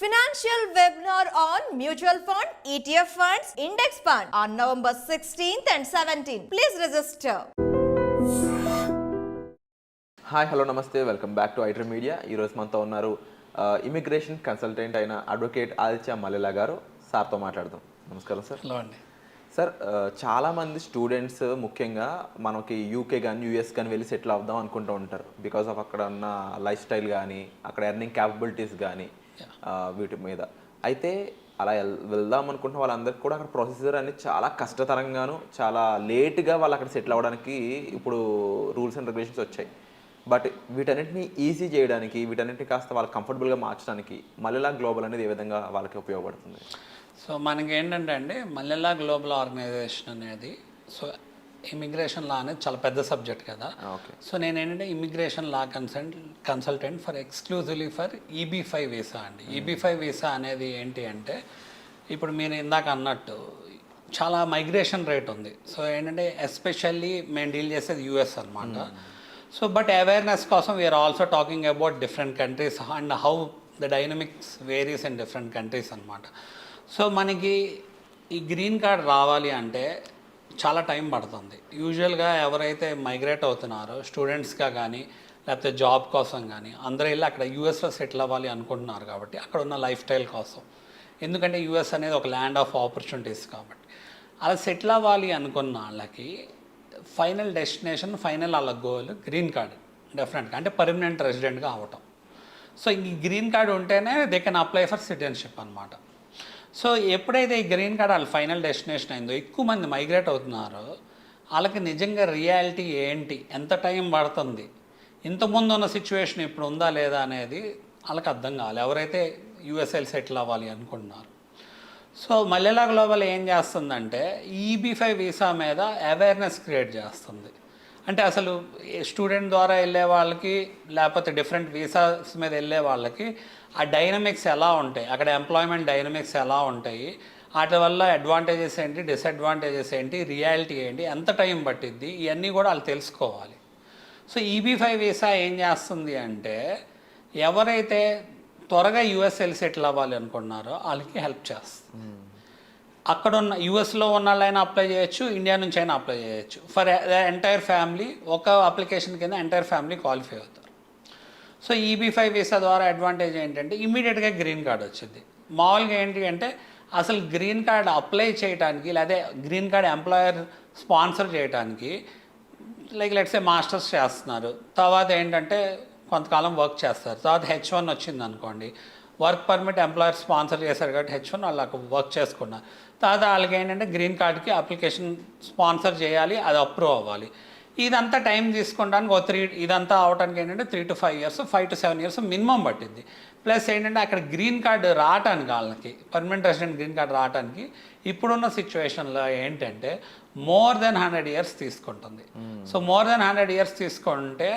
Financial webinar on mutual fund, ETF funds, index fund on November 16th and 17th. Please register. Hi hello నమస్తే welcome back to ఐటర్ media. ఈరోజు మనతో ఉన్నారు immigration consultant అయిన advocate Aditya Mallela garu. సార్తో మాట్లాడదాం. నమస్కారం సార్. హలో అండి. సార్, చాలామంది స్టూడెంట్స్ ముఖ్యంగా మనకి యూకే కానీ యూఎస్ కానీ వెళ్ళి సెటిల్ అవుదాం అనుకుంటూ ఉంటారు. బికాస్ ఆఫ్ అక్కడ ఉన్న లైఫ్ స్టైల్ కానీ అక్కడ ఎర్నింగ్ క్యాపబిలిటీస్ కానీ వీటి మీద. అయితే అలా వెళ్దాం అనుకుంటున్న వాళ్ళందరికీ కూడా అక్కడ ప్రొసీజర్ అనేది చాలా కష్టతరంగాను చాలా లేట్గా వాళ్ళు అక్కడ సెటిల్ అవ్వడానికి ఇప్పుడు రూల్స్ అండ్ రెగ్యులేషన్స్ వచ్చాయి. బట్ వీటన్నిటిని ఈజీ చేయడానికి, వీటన్నిటిని కాస్త వాళ్ళకి కంఫర్టబుల్గా మార్చడానికి మల్లెల గ్లోబల్ అనేది ఏ విధంగా వాళ్ళకి ఉపయోగపడుతుంది? సో మనకి ఏంటంటే అండి, మల్లెల గ్లోబల్ ఆర్గనైజేషన్ అనేది ఇమిగ్రేషన్ లా అనేది చాలా పెద్ద సబ్జెక్ట్ కదా. సో నేను ఏంటంటే immigration law consultant for exclusively for EB5 visa అండి. EB5 వీసా అనేది ఏంటి అంటే, ఇప్పుడు మీరు ఇందాక అన్నట్టు చాలా మైగ్రేషన్ రేట్ ఉంది. సో ఏంటంటే ఎస్పెషల్లీ మేము డీల్ చేసేది US అనమాట. సో బట్ అవేర్నెస్ కోసం we are also talking about different countries and how the dynamics varies in different countries అనమాట. సో మనకి ఈ గ్రీన్ కార్డ్ రావాలి అంటే చాలా టైం పడుతుంది. యూజువల్గా ఎవరైతే మైగ్రేట్ అవుతున్నారో స్టూడెంట్స్గా కానీ లేకపోతే జాబ్ కోసం కానీ అందరూ వెళ్ళి అక్కడ యూఎస్లో సెటిల్ అవ్వాలి అనుకుంటున్నారు కాబట్టి అక్కడ ఉన్న లైఫ్ స్టైల్ కోసం. ఎందుకంటే యూఎస్ అనేది ఒక ల్యాండ్ ఆఫ్ ఆపర్చునిటీస్ కాబట్టి అలా సెటిల్ అవ్వాలి అనుకున్న వాళ్ళకి ఫైనల్ డెస్టినేషన్, ఫైనల్ వాళ్ళ గోల్ గ్రీన్ కార్డ్ డెఫినెట్గా, అంటే పర్మనెంట్ రెసిడెంట్గా అవ్వటం. సో ఈ గ్రీన్ కార్డ్ ఉంటేనే they can apply for citizenship అనమాట. సో ఎప్పుడైతే ఈ గ్రీన్ కార్డ్ వాళ్ళ ఫైనల్ డెస్టినేషన్ అయిందో, ఎక్కువ మంది మైగ్రేట్ అవుతున్నారో వాళ్ళకి నిజంగా రియాలిటీ ఏంటి, ఎంత టైం పడుతుంది, ఇంతకుముందు ఉన్న సిచ్యువేషన్ ఇప్పుడు ఉందా లేదా అనేది వాళ్ళకి అర్థం కావాలి, ఎవరైతే యూఎస్ఎల్ సెటిల్ అవ్వాలి అనుకుంటున్నారు. సో మల్లెల గ్లోబల్ ఏం చేస్తుందంటే EB5 వీసా మీద అవేర్నెస్ క్రియేట్ చేస్తుంది. అంటే అసలు స్టూడెంట్ ద్వారా వెళ్ళే వాళ్ళకి లేకపోతే డిఫరెంట్ వీసాస్ మీద వెళ్ళే వాళ్ళకి ఆ డైనమిక్స్ ఎలా ఉంటాయి, అక్కడ ఎంప్లాయ్మెంట్ డైనమిక్స్ ఎలా ఉంటాయి, వాటి వల్ల అడ్వాంటేజెస్ ఏంటి, డిసడ్వాంటేజెస్ ఏంటి, రియాలిటీ ఏంటి, ఎంత టైం పట్టిద్ది, ఇవన్నీ కూడా వాళ్ళు తెలుసుకోవాలి. సో EB5 వీసా ఏం చేస్తుంది అంటే ఎవరైతే త్వరగా యూఎస్ఎల్ సెటిల్ అవ్వాలి అనుకున్నారో వాళ్ళకి హెల్ప్ చేస్తుంది. అక్కడ ఉన్న యూఎస్లో ఉన్న వాళ్ళైనా అప్లై చేయొచ్చు, ఇండియా నుంచి అయినా అప్లై చేయొచ్చు. ఫర్ ఎంటైర్ ఫ్యామిలీ ఒక అప్లికేషన్ కింద ఎంటైర్ ఫ్యామిలీ క్వాలిఫై అవుతారు. సో EB5 వీసా ద్వారా అడ్వాంటేజ్ ఏంటంటే ఇమీడియట్గా గ్రీన్ కార్డ్ వచ్చింది. మామూలుగా ఏంటి అంటే అసలు గ్రీన్ కార్డ్ అప్లై చేయడానికి లేదా గ్రీన్ కార్డ్ ఎంప్లాయర్ స్పాన్సర్ చేయడానికి లెట్స్ సే మాస్టర్స్ చేస్తున్నారు, తర్వాత ఏంటంటే కొంతకాలం వర్క్ చేస్తారు, తర్వాత H1 వచ్చింది అనుకోండి, వర్క్ పర్మిట్ ఎంప్లాయర్ స్పాన్సర్ చేశారు కాబట్టి H1 వాళ్ళకు వర్క్ చేసుకున్నారు. తర్వాత వాళ్ళకి ఏంటంటే గ్రీన్ కార్డ్కి అప్లికేషన్ స్పాన్సర్ చేయాలి, అది అప్రూవ్ అవ్వాలి. ఇదంతా టైం తీసుకోవడానికి ఇదంతా అవడానికి ఏంటంటే 3 to 5 years, 5 to 7 years minimum పట్టింది. ప్లస్ ఏంటంటే అక్కడ గ్రీన్ కార్డు రావటానికి వాళ్ళకి పర్మనెంట్ రెసిడెంట్ గ్రీన్ కార్డు రావడానికి ఇప్పుడున్న సిచ్యువేషన్లో ఏంటంటే మోర్ దెన్ 100 years తీసుకుంటుంది. సో మోర్ దెన్ 100 years తీసుకుంటే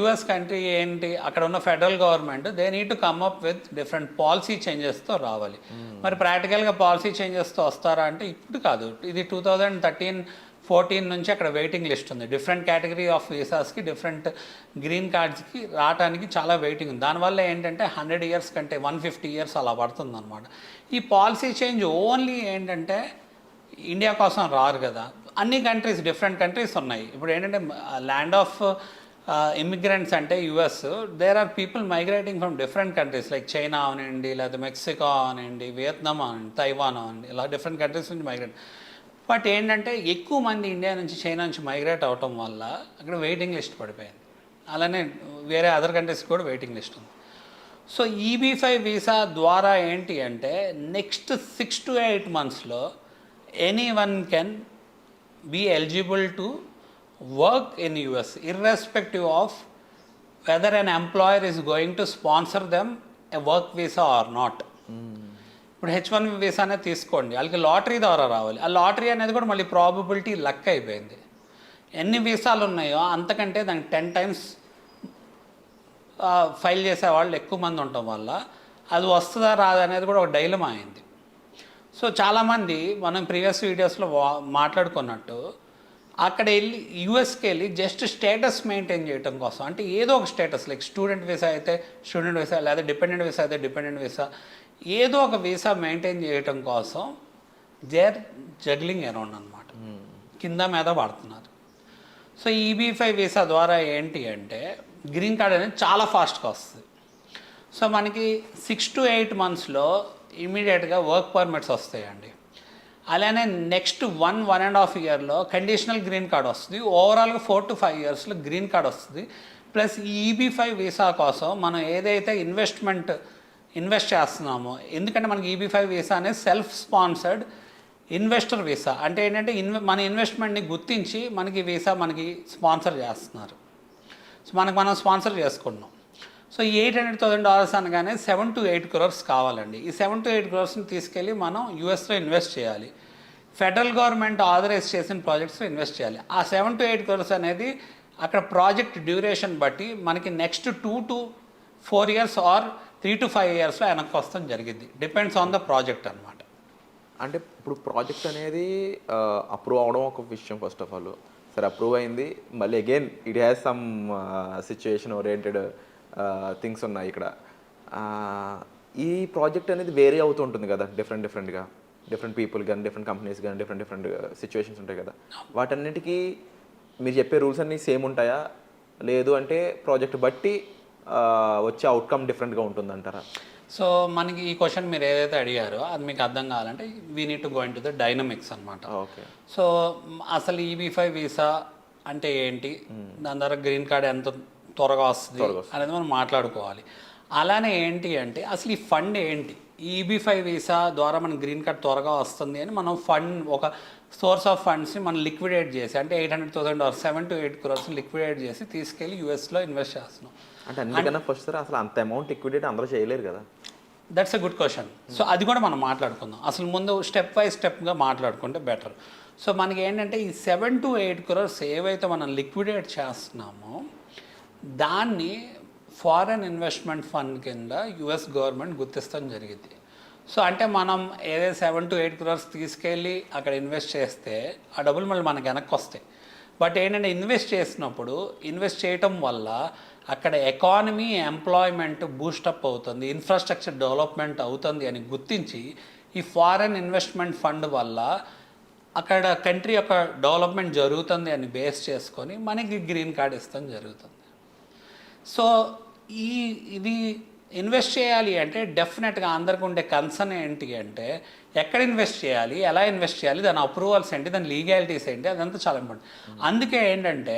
US కంట్రీ ఏంటి, అక్కడ ఉన్న federal government they need to come up with different policy చేంజెస్తో రావాలి. మరి ప్రాక్టికల్గా పాలసీ చేంజెస్తో వస్తారా అంటే ఇప్పుడు కాదు, ఇది 2013-14 నుంచి అక్కడ వెయిటింగ్ లిస్ట్ ఉంది. డిఫరెంట్ కేటగిరీ ఆఫ్ వీసాస్కి, డిఫరెంట్ గ్రీన్ కార్డ్స్కి రావడానికి చాలా వెయిటింగ్ ఉంది. దానివల్ల ఏంటంటే 100 years కంటే 150 years అలా పడుతుంది అనమాట. ఈ పాలసీ చేంజ్ ఓన్లీ ఏంటంటే ఇండియా కోసం రారు కదా, అన్ని కంట్రీస్, డిఫరెంట్ కంట్రీస్ ఉన్నాయి. ఇప్పుడు ఏంటంటే ల్యాండ్ ఆఫ్ ఇమిగ్రెంట్స్ అంటే US, there are people migrating from different countries like China అవనండి, లేదా మెక్సికో అవనండి, వియత్నాం అవనండి, తైవాన్ అవనండి, ఇలా డిఫరెంట్ కంట్రీస్ నుంచి మైగ్రేట్. బట్ ఏంటంటే ఎక్కువ మంది ఇండియా నుంచి, చైనా నుంచి మైగ్రేట్ అవటం వల్ల అక్కడ వెయిటింగ్ లిస్ట్ పడిపోయింది. అలానే వేరే అదర్ కంట్రీస్ కూడా వెయిటింగ్ లిస్ట్ ఉంది. సో EB5 వీసా ద్వారా ఏంటి అంటే నెక్స్ట్ 6 to 8 monthsలో anyone can be eligible to work in US irrespective of whether an employer is going to sponsor them a work visa or not. ఇప్పుడు H1 వీసానే తీసుకోండి, వాళ్ళకి lottery ద్వారా రావాలి. ఆ లాటరీ అనేది కూడా మళ్ళీ ప్రాబబిలిటీ లక్ అయిపోయింది. ఎన్ని వీసాలు ఉన్నాయో అంతకంటే దానికి 10 times ఫైల్ చేసే వాళ్ళు ఎక్కువ మంది ఉండటం వల్ల అది వస్తుందా రాదా అనేది కూడా ఒక డైలమా అయింది. సో చాలామంది మనం ప్రీవియస్ వీడియోస్లో మాట్లాడుకున్నట్టు అక్కడ వెళ్ళి యూఎస్కి వెళ్ళి జస్ట్ స్టేటస్ మెయింటైన్ చేయడం కోసం, అంటే ఏదో ఒక స్టేటస్, లైక్ స్టూడెంట్ వీసా అయితే స్టూడెంట్ వీసా, లేదా డిపెండెంట్ వీసా అయితే డిపెండెంట్ వీసా, ఏదో ఒక వీసా మెయింటైన్ చేయడం కోసం దే ఆర్ జగ్లింగ్ అరౌండ్ అనమాట, కింద మీద పడుతున్నారు. సో EB-5 వీసా ద్వారా ఏంటి అంటే గ్రీన్ కార్డ్ అనేది చాలా ఫాస్ట్గా వస్తుంది. సో మనకి 6 to 8 monthsలో ఇమీడియట్గా వర్క్ పర్మిట్స్ వస్తాయండి. అలానే నెక్స్ట్ 1.5 yearలో కండిషనల్ గ్రీన్ కార్డ్ వస్తుంది. ఓవరాల్గా 4 to 5 yearsలో గ్రీన్ కార్డ్ వస్తుంది. ప్లస్ ఈ EB-5 వీసా కోసం మనం ఏదైతే ఇన్వెస్ట్ చేస్తున్నామో, ఎందుకంటే మనకి EB-5 వీసా అనేది సెల్ఫ్ స్పాన్సర్డ్ ఇన్వెస్టర్ వీసా, అంటే ఏంటంటే మన ఇన్వెస్ట్మెంట్ని గుర్తించి మనకి వీసా మనకి స్పాన్సర్ చేస్తున్నారు. సో మనం స్పాన్సర్ చేసుకున్నాం. సో $800,000 అనగానే 7 to 8 crores కావాలండి. ఈ 7 to 8 crores తీసుకెళ్ళి మనం యూఎస్లో ఇన్వెస్ట్ చేయాలి. ఫెడరల్ గవర్నమెంట్ ఆథరైజ్ చేసిన ప్రాజెక్ట్స్లో ఇన్వెస్ట్ చేయాలి. ఆ 7 to 8 crores అనేది అక్కడ ప్రాజెక్ట్ డ్యూరేషన్ బట్టి మనకి next 2 to 4 years or 3 to 5 yearsలో వెనక్కి వస్తాం జరిగింది. డిపెండ్స్ ఆన్ ద ప్రాజెక్ట్ అనమాట. అంటే ఇప్పుడు ప్రాజెక్ట్ అనేది అప్రూవ్ అవడం ఒక విషయం. ఫస్ట్ ఆఫ్ ఆల్ సరే అప్రూవ్ అయింది, మళ్ళీ again it has some situation oriented things ఉన్నాయి ఇక్కడ. ఈ ప్రాజెక్ట్ అనేది వేరే అవుతూ ఉంటుంది కదా డిఫరెంట్గా, డిఫరెంట్ పీపుల్ కానీ డిఫరెంట్ కంపెనీస్ కానీ డిఫరెంట్ సిచ్యువేషన్స్ ఉంటాయి కదా. వాటన్నిటికీ మీరు చెప్పే రూల్స్ అన్నీ సేమ్ ఉంటాయా, లేదు అంటే ప్రాజెక్ట్ బట్టి వచ్చే అవుట్కమ్ డిఫరెంట్గా ఉంటుందంటారా? సో మనకి ఈ క్వశ్చన్ మీరు ఏదైతే అడిగారో అది మీకు అర్థం కావాలంటే we need to go in to the dynamics అనమాట. ఓకే. సో అసలు EB-5 వీసా అంటే ఏంటి, దాని ద్వారా గ్రీన్ కార్డ్ ఎంత త్వరగా వస్తుంది అనేది మనం మాట్లాడుకోవాలి. అలానే ఏంటి అంటే అసలు ఈ ఫండ్ ఏంటి, EB-5 వీసా ద్వారా మనకి గ్రీన్ కార్డ్ త్వరగా వస్తుంది అని మనం ఒక సోర్స్ ఆఫ్ ఫండ్స్ని మనం లిక్విడేట్ చేసి, అంటే $800,000 7 to 8 crores లిక్విడేట్ చేసి తీసుకెళ్ళి యూఎస్లో ఇన్వెస్ట్ చేస్తున్నాం. అంటే అందుకన్నా ఫస్ట్ సార్ అసలు అంత అమౌంట్ లిక్విడేట్ అందరూ చేయలేరు కదా. That's a good question. So అది కూడా మనం మాట్లాడుకుందాం. అసలు ముందు స్టెప్ బై స్టెప్గా మాట్లాడుకుంటే బెటర్. సో మనకి ఏంటంటే ఈ 7 to 8 crores ఏవైతే మనం లిక్విడేట్ చేస్తున్నామో దాన్ని ఫారెన్ ఇన్వెస్ట్మెంట్ ఫండ్ కింద యుఎస్ గవర్నమెంట్ గుర్తిస్తాం జరిగింది. సో అంటే మనం ఏదైతే 7 to 8 crores తీసుకెళ్ళి అక్కడ ఇన్వెస్ట్ చేస్తే ఆ డబ్బులు మళ్ళీ మనకి వెనక్కి వస్తాయి. బట్ ఏంటంటే ఇన్వెస్ట్ చేయటం వల్ల అక్కడ ఎకానమీ, ఎంప్లాయ్మెంట్ బూస్టప్ అవుతుంది, ఇన్ఫ్రాస్ట్రక్చర్ డెవలప్మెంట్ అవుతుంది అని గుర్తించి ఈ ఫారెన్ ఇన్వెస్ట్మెంట్ ఫండ్ వల్ల అక్కడ కంట్రీ యొక్క డెవలప్మెంట్ జరుగుతుంది అని బేస్ చేసుకొని మనకి గ్రీన్ కార్డ్ ఇస్తాం జరుగుతుంది. సో ఇది ఇన్వెస్ట్ చేయాలి అంటే డెఫినెట్గా అందరికి ఉండే కన్సర్న్ ఏంటి అంటే ఎక్కడ ఇన్వెస్ట్ చేయాలి, ఎలా ఇన్వెస్ట్ చేయాలి, దాని అప్రూవల్స్ ఏంటి, దాని లీగాలిటీస్ ఏంటి, అదంతా చాలా ఇంపార్టెంట్. అందుకే ఏంటంటే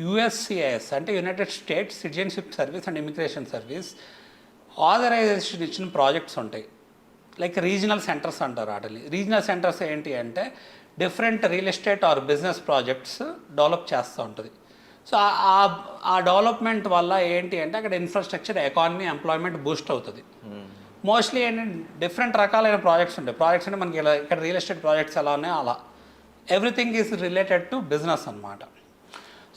USCIS అంటే United States citizenship service and immigration service authorisation ఇచ్చిన ప్రాజెక్ట్స్ ఉంటాయి. లైక్ రీజనల్ సెంటర్స్ అంటారు వాటిని. రీజనల్ సెంటర్స్ ఏంటి అంటే different real estate or business projects develop చేస్తూ ఉంటుంది. సో ఆ డెవలప్మెంట్ వల్ల ఏంటి అంటే అక్కడ ఇన్ఫ్రాస్ట్రక్చర్, ఎకానమీ, ఎంప్లాయ్మెంట్ బూస్ట్ అవుతుంది. మోస్ట్లీ ఏంటంటే డిఫరెంట్ రకాలైన ప్రాజెక్ట్స్ ఉంటాయి. ప్రాజెక్ట్స్ అంటే మనకి ఇలా ఇక్కడ రియల్ ఎస్టేట్ ప్రాజెక్ట్స్ ఎలా ఉన్నాయో అలా everything is related to business అనమాట.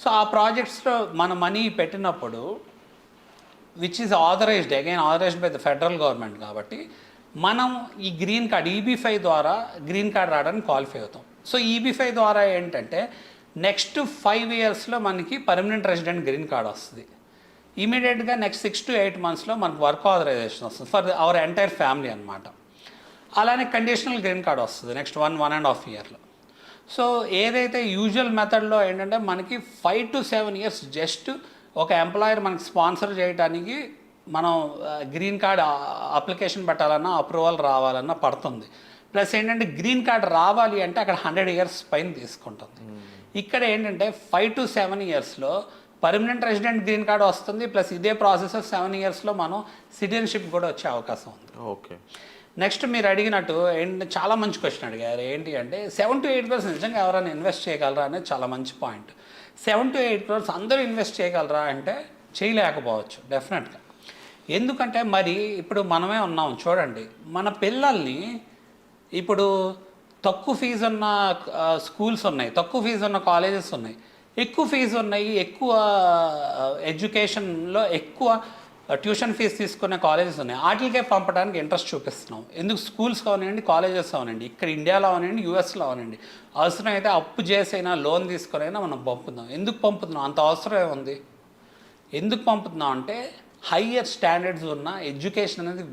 సో ఆ ప్రాజెక్ట్స్లో మన మనీ పెట్టినప్పుడు which is authorised by the federal government కాబట్టి మనం ఈ గ్రీన్ కార్డ్ EB-5 ద్వారా గ్రీన్ కార్డ్ రావడానికి క్వాలిఫై అవుతాం. సో EB-5 ద్వారా ఏంటంటే నెక్స్ట్ 5 yearsలో మనకి పర్మనెంట్ రెసిడెంట్ గ్రీన్ కార్డ్ వస్తుంది. ఇమీడియట్గా నెక్స్ట్ 6 to 8 monthsలో మనకు వర్క్ ఆథరైజేషన్ వస్తుంది ఫర్ అవర్ ఎంటైర్ ఫ్యామిలీ అనమాట. అలానే కండిషనల్ గ్రీన్ కార్డ్ వస్తుంది నెక్స్ట్ 1.5 yearలో. సో ఏదైతే యూజువల్ మెథడ్లో ఏంటంటే మనకి 5 to 7 years జస్ట్ ఒక ఎంప్లాయర్ మనకి స్పాన్సర్ చేయడానికి మనం గ్రీన్ కార్డ్ అప్లికేషన్ పెట్టాలన్నా, అప్రూవల్ రావాలన్నా పడుతుంది. ప్లస్ ఏంటంటే గ్రీన్ కార్డ్ రావాలి అంటే అక్కడ 100 years పైన తీసుకుంటుంది. ఇక్కడ ఏంటంటే 5 to 7 yearsలో పర్మనెంట్ రెసిడెంట్ గ్రీన్ కార్డ్ వస్తుంది. ప్లస్ ఇదే ప్రాసెస్ 7 yearsలో మనం సిటిజన్షిప్ కూడా వచ్చే అవకాశం ఉంది. ఓకే. నెక్స్ట్ మీరు అడిగినట్టు ఏంటి, చాలా మంచి క్వశ్చన్ అడిగారు. ఏంటి అంటే 7 to 8 crores నిజంగా ఎవరైనా ఇన్వెస్ట్ చేయగలరా అనేది చాలా మంచి పాయింట్. 7 to 8 crores అందరూ ఇన్వెస్ట్ చేయగలరా అంటే చేయలేకపోవచ్చు డెఫినెట్గా. ఎందుకంటే మరి ఇప్పుడు మనమే ఉన్నాం చూడండి, మన పిల్లల్ని ఇప్పుడు తక్కువ ఫీజు ఉన్న స్కూల్స్ ఉన్నాయి, తక్కువ ఫీజు ఉన్న కాలేజెస్ ఉన్నాయి, ఎక్కువ ఫీజు ఉన్నాయి, ఎక్కువ ఎడ్యుకేషన్లో ఎక్కువ ట్యూషన్ ఫీజు తీసుకునే కాలేజెస్ ఉన్నాయి, వాటికే పంపడానికి ఇంట్రెస్ట్ చూపిస్తున్నాం. ఎందుకు స్కూల్స్ అవనండి, కాలేజెస్ అవనండి, ఇక్కడ ఇండియాలో అవనండి, యూఎస్లో అవనండి, అవసరం అయితే అప్పు చేసైనా లోన్ తీసుకునైనా మనం పంపుతున్నాం. ఎందుకు పంపుతున్నాం? అంత అవసరం ఏముంది? ఎందుకు పంపుతున్నాం అంటే హయ్యర్ స్టాండర్డ్స్ ఉన్న ఎడ్యుకేషన్ అనేది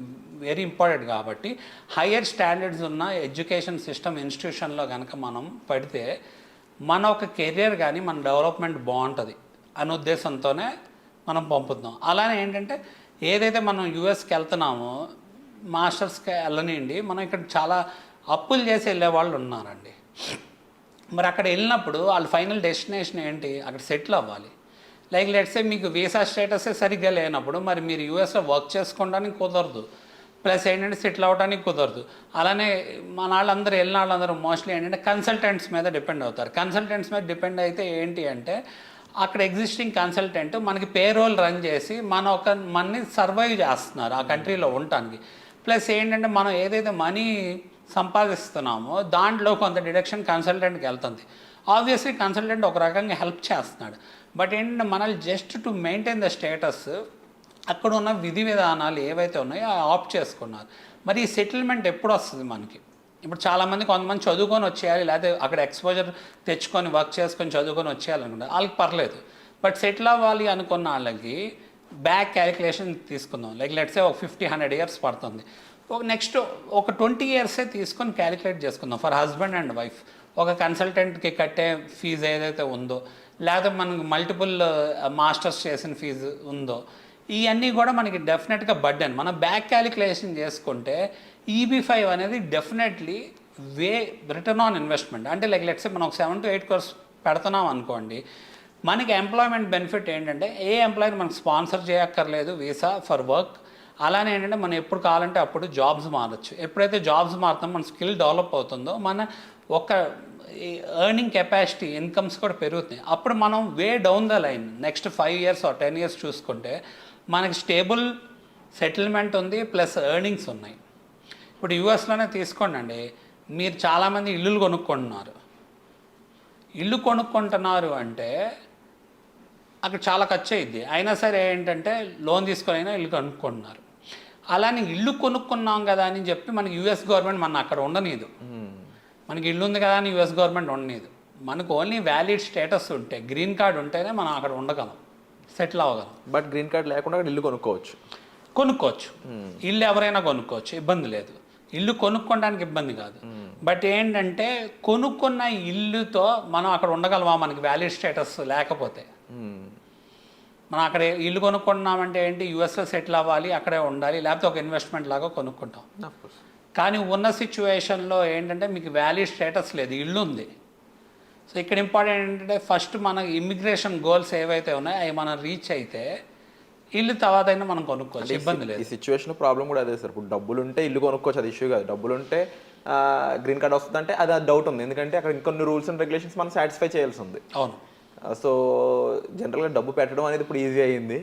వెరీ ఇంపార్టెంట్ కాబట్టి హయ్యర్ స్టాండర్డ్స్ ఉన్న ఎడ్యుకేషన్ సిస్టమ్ ఇన్స్టిట్యూషన్లో కనుక మనం పడితే మన ఒక కెరియర్ కానీ మన డెవలప్మెంట్ బాగుంటుంది అనే ఉద్దేశంతోనే మనం పంపుతున్నాం. అలానే ఏంటంటే ఏదైతే మనం యూఎస్కి వెళ్తున్నామో మాస్టర్స్కి వెళ్ళనివ్వండి, మనం ఇక్కడ చాలా అప్పులు చేసి వెళ్ళే వాళ్ళు ఉన్నారండి. మరి అక్కడ వెళ్ళినప్పుడు వాళ్ళ ఫైనల్ డెస్టినేషన్ ఏంటి? అక్కడ సెటిల్ అవ్వాలి. లైక్ లెట్సే మీకు వీసా స్టేటసే సరిగ్గా లేనప్పుడు మరి మీరు యూఎస్లో వర్క్ చేసుకోవడానికి కుదరదు, ప్లస్ ఏంటంటే సెటిల్ అవ్వడానికి కుదరదు. అలానే మన వాళ్ళందరూ వెళ్ళిన వాళ్ళందరూ మోస్ట్లీ ఏంటంటే కన్సల్టెంట్స్ మీద డిపెండ్ అవుతారు. కన్సల్టెంట్స్ మీద డిపెండ్ అయితే ఏంటి అంటే అక్కడ ఎగ్జిస్టింగ్ కన్సల్టెంట్ మనకి పేరోల్ రన్ చేసి మనని సర్వైవ్ చేస్తున్నారు ఆ కంట్రీలో ఉండటానికి. ప్లస్ ఏంటంటే మనం ఏదైతే మనీ సంపాదిస్తున్నామో దాంట్లో కొంత డిడక్షన్ కన్సల్టెంట్కి వెళ్తుంది. ఆబ్వియస్లీ కన్సల్టెంట్ ఒక రకంగా హెల్ప్ చేస్తున్నాడు. బట్ ఏంటంటే మనల్ని just to maintain the status అక్కడ ఉన్న విధి విధానాలు ఏవైతే ఉన్నాయో ఆప్ట్ చేసుకున్నారు. మరి ఈ సెటిల్మెంట్ ఎప్పుడు వస్తుంది మనకి? ఇప్పుడు చాలామంది కొంతమంది చదువుకొని వచ్చేయాలి, లేకపోతే అక్కడ ఎక్స్పోజర్ తెచ్చుకొని వర్క్ చేసుకొని చదువుకొని వచ్చేయాలనుకుంటారు, వాళ్ళకి పర్లేదు. బట్ సెటిల్ అవ్వాలి అనుకున్న వాళ్ళకి బ్యాక్ క్యాలిక్యులేషన్ తీసుకుందాం. లైక్ లెట్సే ఒక 50-100 ఇయర్స్ పడుతుంది. నెక్స్ట్ ఒక 20 ఇయర్సే తీసుకొని క్యాలిక్యులేట్ చేసుకుందాం ఫర్ హస్బెండ్ అండ్ వైఫ్. ఒక కన్సల్టెంట్కి కట్టే ఫీజు ఏదైతే ఉందో, లేకపోతే మనకు మల్టిపుల్ మాస్టర్స్ చేసిన ఫీజు ఉందో, ఇవన్నీ కూడా మనకి డెఫినెట్గా బర్డెన్. మనం బ్యాక్ క్యాలిక్యులేషన్ చేసుకుంటే EB-5 అనేది డెఫినెట్లీ రిటర్న్ ఆన్ ఇన్వెస్ట్మెంట్. అంటే లైక్ లెట్సే మనం ఒక 7 to 8 crores పెడుతున్నాం అనుకోండి, మనకి ఎంప్లాయ్మెంట్ బెనిఫిట్ ఏంటంటే ఏ ఎంప్లాయీని మనకు స్పాన్సర్ చేయక్కర్లేదు వీసా ఫర్ వర్క్. అలానే ఏంటంటే మనం ఎప్పుడు కావాలంటే అప్పుడు జాబ్స్ మారచ్చు. ఎప్పుడైతే జాబ్స్ మారుతామో మన స్కిల్ డెవలప్ అవుతుందో మన ఒక ఎర్నింగ్ కెపాసిటీ ఇన్కమ్స్ కూడా పెరుగుతాయి. అప్పుడు మనం down the line next 5 years or 10 years చూసుకుంటే మనకి స్టేబుల్ సెటిల్మెంట్ ఉంది, ప్లస్ ఎర్నింగ్స్ ఉన్నాయి. ఇప్పుడు యూఎస్లోనే తీసుకోండి, మీరు చాలామంది ఇల్లులు కొనుక్కుంటున్నారు. ఇల్లు కొనుక్కుంటున్నారు అంటే అక్కడ చాలా ఖర్చు అయ్యిద్ది, అయినా సరే ఏంటంటే లోన్ తీసుకొని అయినా ఇల్లు కొనుక్కుంటున్నారు. అలానే ఇల్లు కొనుక్కున్నాం కదా అని చెప్పి మనకి యూఎస్ గవర్నమెంట్ మన అక్కడ ఉండనీదు. మనకి ఇల్లు ఉంది కదా అని యూఎస్ గవర్నమెంట్ ఉండనీదు. మనకు ఓన్లీ వ్యాలిడ్ స్టేటస్ ఉంటే, గ్రీన్ కార్డ్ ఉంటేనే మనం అక్కడ ఉండగలం, సెటిల్ అవ్వగలం. బట్ గ్రీన్ కార్డ్ లేకుండా అక్కడ ఇల్లు కొనుక్కోవచ్చు. ఇల్లు ఎవరైనా కొనుక్కోవచ్చు, ఇబ్బంది లేదు. ఇల్లు కొనుక్కోవడానికి ఇబ్బంది కాదు. బట్ ఏంటంటే కొనుక్కున్న ఇల్లుతో మనం అక్కడ ఉండగలమా మనకి వ్యాలిడ్ స్టేటస్ లేకపోతే? మనం అక్కడ ఇల్లు కొనుక్కుంటున్నామంటే ఏంటి, యూఎస్లో సెటిల్ అవ్వాలి, అక్కడే ఉండాలి, లేకపోతే ఒక ఇన్వెస్ట్మెంట్ లాగా కొనుక్కుంటాం. కానీ ఉన్న సిచ్యువేషన్లో ఏంటంటే మీకు వ్యాలిడ్ స్టేటస్ లేదు, ఇల్లు ఉంది. సో ఇక్కడ ఇంపార్టెంట్ ఏంటంటే ఫస్ట్ మన ఇమిగ్రేషన్ గోల్స్ ఏవైతే ఉన్నాయో అవి మనం రీచ్ అయితే ఇల్లు తర్వాత అయినా మనం కొనుక్కోవచ్చు, ఇబ్బంది లేదు. ఈ సిచ్యువేషన్ ప్రాబ్లం కూడా అదే సార్. ఇప్పుడు డబ్బులు ఉంటే ఇల్లు కొనుక్కోవచ్చు, అది ఇష్యూ కాదు. డబ్బులు ఉంటే గ్రీన్ కార్డ్ వస్తుందంటే అది డౌట్ ఉంది, ఎందుకంటే అక్కడ ఇంకొన్ని రూల్స్ అండ్ రెగ్యులేషన్స్ మనం సాటిస్ఫై చేయాల్సి ఉంది. అవును. సో జనరల్గా డబ్బు పెట్టడం అనేది ఇప్పుడు ఈజీ అయ్యింది,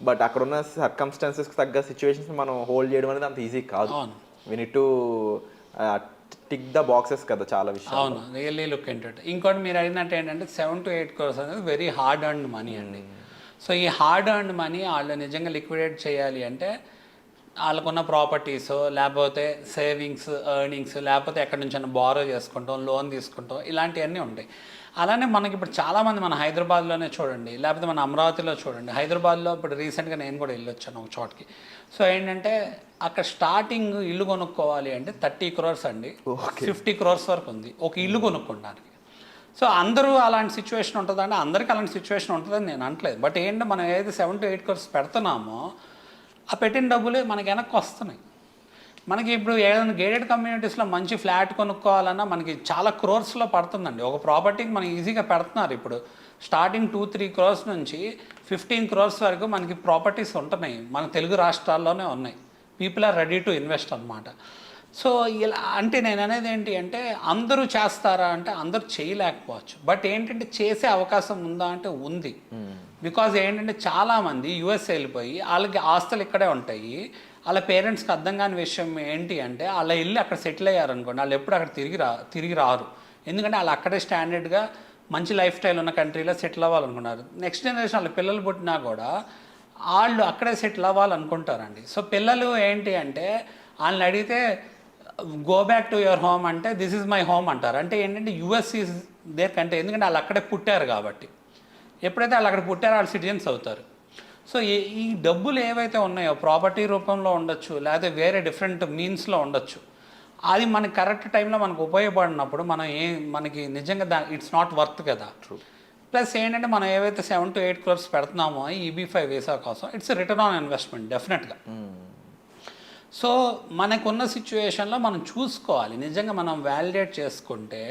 బట్ అక్కడ ఉన్న సర్కమ్స్టాన్సెస్కి తగ్గ సిచ్యువేషన్స్ మనం హోల్డ్ చేయడం అనేది అంత ఈజీ కాదు. We need to tick the boxes కదా చాలా విషయం. అవును, రియల్లీ లుక్ ఏంటంటే ఇంకోటి మీరు అడిగినట్టు ఏంటంటే 7 to 8 crores అనేది వెరీ హార్డ్ ఎర్న్డ్ మనీ అండి. సో ఈ హార్డ్ ఎర్న్డ్ మనీ వాళ్ళు నిజంగా లిక్విడేట్ చేయాలి అంటే వాళ్ళకున్న ప్రాపర్టీస్, లేకపోతే సేవింగ్స్, ఎర్నింగ్స్, లేకపోతే ఎక్కడి నుంచైనా బారో చేసుకుంటాం, లోన్ తీసుకుంటాం, ఇలాంటివన్నీ ఉంటాయి. అలానే మనకి ఇప్పుడు చాలామంది మన హైదరాబాద్లోనే చూడండి, లేకపోతే మన అమరావతిలో చూడండి. హైదరాబాద్లో ఇప్పుడు రీసెంట్గా నేను కూడా వెళ్ళొచ్చాను ఒక చోటకి. సో ఏంటంటే అక్కడ స్టార్టింగ్ ఇల్లు కొనుక్కోవాలి అంటే 30 crores అండి, 50 crores వరకు ఉంది ఒక ఇల్లు కొనుక్కోవడానికి. సో అందరూ అలాంటి సిచ్యువేషన్ ఉంటుందంటే అందరికీ అలాంటి సిచ్యువేషన్ ఉంటుందని నేను అనట్లేదు. బట్ ఏంటంటే మనం ఏదైతే 7 to 8 crores పెడుతున్నామో ఆ పెట్టిన డబ్బులే మనకి వెనక్కి వస్తున్నాయి. మనకి ఇప్పుడు ఏదైనా గేటెడ్ కమ్యూనిటీస్లో మంచి ఫ్లాట్ కొనుక్కోవాలన్నా మనకి చాలా క్రోర్స్లో పడుతుందండి. ఒక ప్రాపర్టీకి మనం ఈజీగా పెడుతున్నారు. ఇప్పుడు స్టార్టింగ్ 2-3 crores నుంచి 15 crores వరకు మనకి ప్రాపర్టీస్ ఉంటున్నాయి, మన తెలుగు రాష్ట్రాల్లోనే ఉన్నాయి. People are ready to invest అనమాట. సో ఇలా అంటే నేను అనేది ఏంటి అంటే అందరూ చేస్తారా అంటే అందరూ చేయలేకపోవచ్చు. బట్ ఏంటంటే చేసే అవకాశం ఉందా అంటే ఉంది. బికాజ్ ఏంటంటే చాలామంది యూఎస్ వెళ్ళిపోయి వాళ్ళకి ఆస్తులు ఇక్కడే ఉంటాయి, వాళ్ళ పేరెంట్స్కి అర్థం కాని విషయం ఏంటి అంటే వాళ్ళ ఇల్లు అక్కడ సెటిల్ అయ్యారనుకోండి, వాళ్ళు ఎప్పుడు అక్కడ తిరిగి రారు. ఎందుకంటే వాళ్ళు అక్కడే స్టాండర్డ్గా మంచి లైఫ్ స్టైల్ ఉన్న కంట్రీలో సెటిల్ అవ్వాలనుకున్నారు. నెక్స్ట్ జనరేషన్ వాళ్ళ పిల్లలు పుట్టినా కూడా వాళ్ళు అక్కడే సెటిల్ అవ్వాలనుకుంటారండి. సో పిల్లలు ఏంటి అంటే వాళ్ళని అడిగితే go back to your home అంటే దిస్ ఈజ్ మై హోమ్ అంటారు. అంటే ఏంటంటే యుఎస్ ఈజ్ దేర్ కంటే, ఎందుకంటే వాళ్ళు అక్కడే పుట్టారు కాబట్టి. ఎప్పుడైతే వాళ్ళు అక్కడ పుట్టారో వాళ్ళు సిటిజన్స్ అవుతారు. సో ఈ డబ్బులు ఏవైతే ఉన్నాయో ప్రాపర్టీ రూపంలో ఉండొచ్చు, లేకపోతే వేరే డిఫరెంట్ మీన్స్లో ఉండొచ్చు, అది మనకి కరెక్ట్ టైంలో మనకు ఉపయోగపడినప్పుడు మనకి నిజంగా ఇట్స్ నాట్ వర్త్ కదా. ప్లస్ ఏంటంటే మనం ఏవైతే 7 to 8 crores పెడుతున్నామో ఈ EB-5 వీసా కోసం, ఇట్స్ రిటర్న్ ఆన్ ఇన్వెస్ట్మెంట్ డెఫినెట్గా. సో మనకున్న సిచ్యువేషన్లో మనం చూసుకోవాలి, నిజంగా మనం వ్యాలిడేట్ చేసుకుంటే,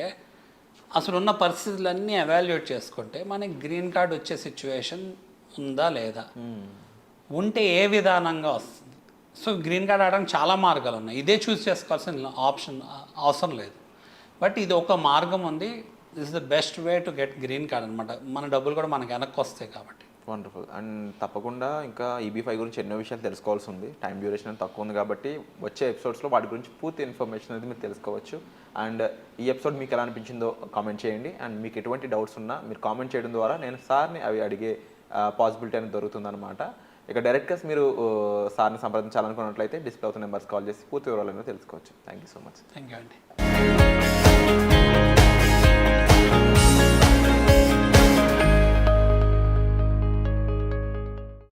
అసలు ఉన్న పరిస్థితులన్నీ ఎవాల్యుయేట్ చేసుకుంటే మనకి గ్రీన్ కార్డ్ వచ్చే సిచ్యువేషన్ ఉందా లేదా, ఉంటే ఏ విధానంగా వస్తుంది. సో గ్రీన్ కార్డ్ ఆడడానికి చాలా మార్గాలు ఉన్నాయి, ఇదే చూస్ చేసుకోవాల్సిన అవసరం లేదు. బట్ ఇది ఒక మార్గం ఉంది, this is the best way to get green card అనమాట. మన డబ్బులు కూడా మనకి వెనక్కి వస్తాయి కాబట్టి. వండర్ఫుల్. అండ్ తప్పకుండా ఇంకా EB-5 గురించి ఎన్నో విషయాలు తెలుసుకోవాల్సి ఉంది. టైం డ్యూరేషన్ తక్కువ ఉంది కాబట్టి వచ్చే ఎపిసోడ్స్లో వాటి గురించి పూర్తి ఇన్ఫర్మేషన్ అనేది మీరు తెలుసుకోవచ్చు. అండ్ ఈ ఎపిసోడ్ మీకు ఎలా అనిపించిందో కామెంట్ చేయండి. అండ్ మీకు ఎటువంటి డౌట్స్ ఉన్నా మీరు కామెంట్ చేయడం ద్వారా నేను సార్ని అవి అడిగే పాసిబిలిటీ అనేది దొరుకుతుందన్నమాట. ఇక డైరెక్ట్గా మీరు సార్ని సంప్రదించాలనుకున్నట్లయితే డిస్ప్లే అవుతున్న నెంబర్స్ కాల్ చేసి పూర్తి వివరాలను తెలుసుకోవచ్చు. Thank you so much. Thank you అండి.